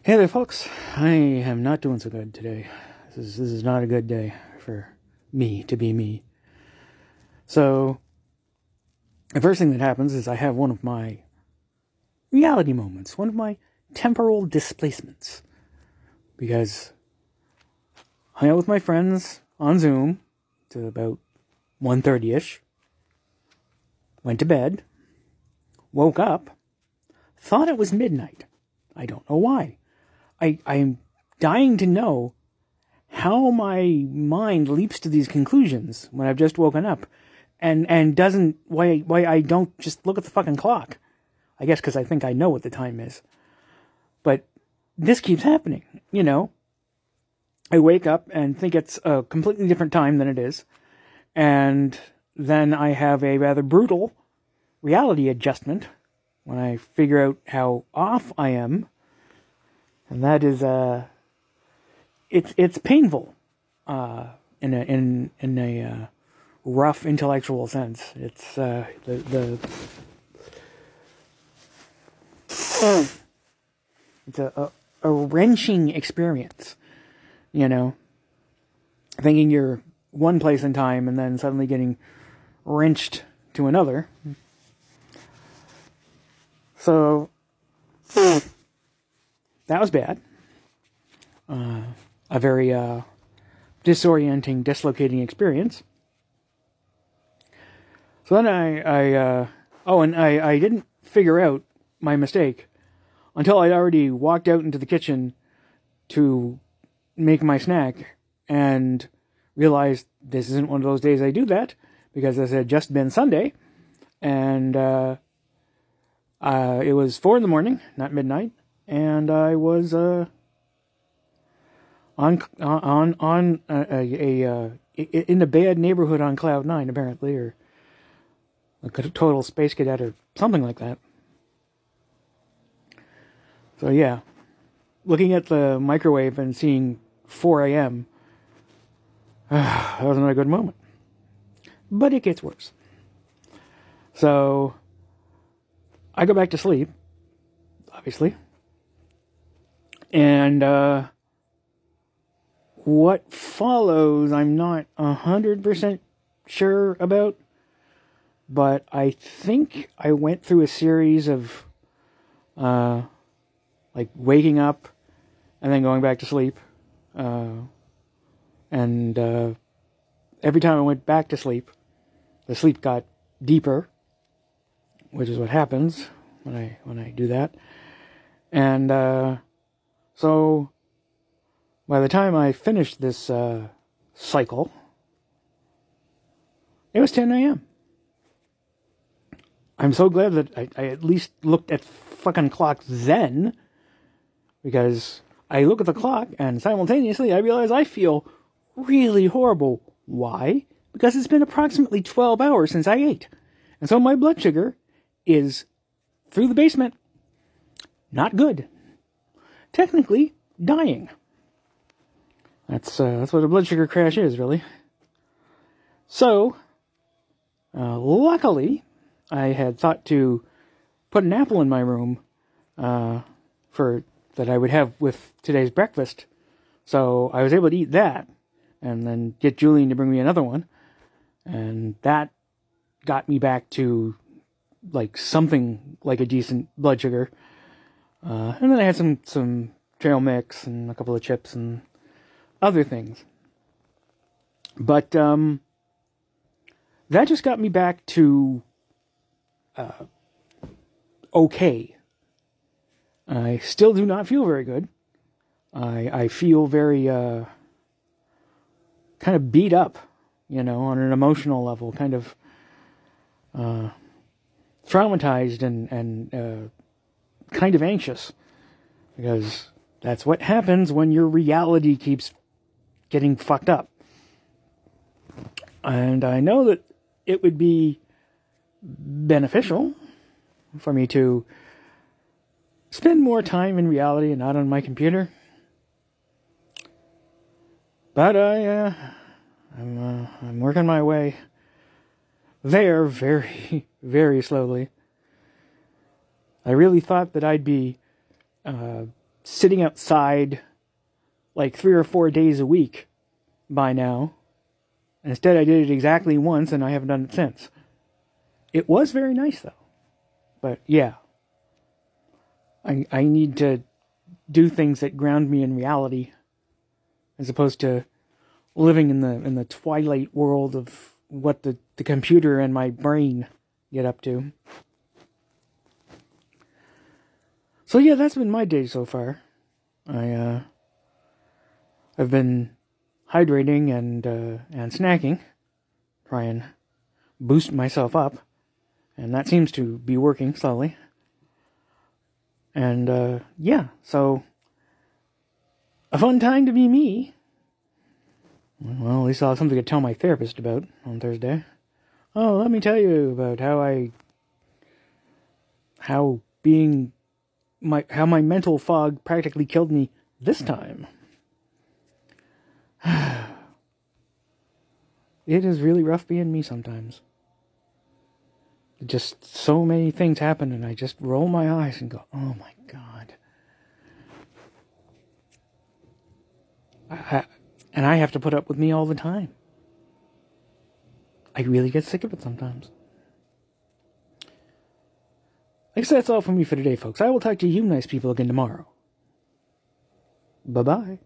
Hey there, folks. I am not doing so good today. This is not a good day for me to be me. So, the first thing that happens is I have one of my reality moments, one of my temporal displacements. Because I hung out with my friends on Zoom to about 1:30ish, went to bed, woke up, thought it was midnight. I don't know why. I'm dying to know how my mind leaps to these conclusions when I've just woken up and doesn't, why I don't just look at the fucking clock. I guess because I think I know what the time is. But this keeps happening, you know. I wake up and think it's a completely different time than it is. And then I have a rather brutal reality adjustment when I figure out how off I am. And that is, it's painful, in a rough intellectual sense. It's, it's a wrenching experience, you know, thinking you're one place in time and then suddenly getting wrenched to another. So, that was bad. A very disorienting, dislocating experience. So then I didn't figure out my mistake until I'd already walked out into the kitchen to make my snack and realized this isn't one of those days I do that, because this had just been Sunday, and it was 4 a.m, not midnight. And I was in a bad neighborhood on Cloud 9, apparently, or a total space cadet or something like that. So yeah, looking at the microwave and seeing 4 a.m. That was not a good moment. But it gets worse. So I go back to sleep, obviously. And what follows, I'm not 100% sure about, but I think I went through a series of like waking up and then going back to sleep. And every time I went back to sleep, the sleep got deeper, which is what happens when I do that. And so, by the time I finished this cycle, it was 10 a.m. I'm so glad that I at least looked at fucking clocks then, because I look at the clock and simultaneously I realize I feel really horrible. Why? Because it's been approximately 12 hours since I ate. And so my blood sugar is through the basement. Not good. Technically, dying. That's what a blood sugar crash is, really. So, luckily, I had thought to put an apple in my room that I would have with today's breakfast. So I was able to eat that, and then get Julian to bring me another one, and that got me back to like something like a decent blood sugar. And then I had some trail mix and a couple of chips and other things. But that just got me back to okay. I still do not feel very good. I feel very kind of beat up, you know, on an emotional level, kind of traumatized and kind of anxious, because that's what happens when your reality keeps getting fucked up. And I know that it would be beneficial for me to spend more time in reality and not on my computer. But I'm working my way there very, very slowly. I really thought that I'd be sitting outside like 3 or 4 days a week by now. Instead, I did it exactly once, and I haven't done it since. It was very nice, though. But yeah, I need to do things that ground me in reality, as opposed to living in the twilight world of what the computer and my brain get up to. So yeah, that's been my day so far. I've been hydrating and snacking, try and boost myself up, and that seems to be working slowly. And yeah, so a fun time to be me. Well, at least I'll have something to tell my therapist about on Thursday. Oh, let me tell you about how my mental fog practically killed me this time. It is really rough being me sometimes. Just so many things happen, and I just roll my eyes and go, oh my God. And I have to put up with me all the time. I really get sick of it sometimes. I guess that's all from me for today, folks. I will talk to you nice people again tomorrow. Bye-bye.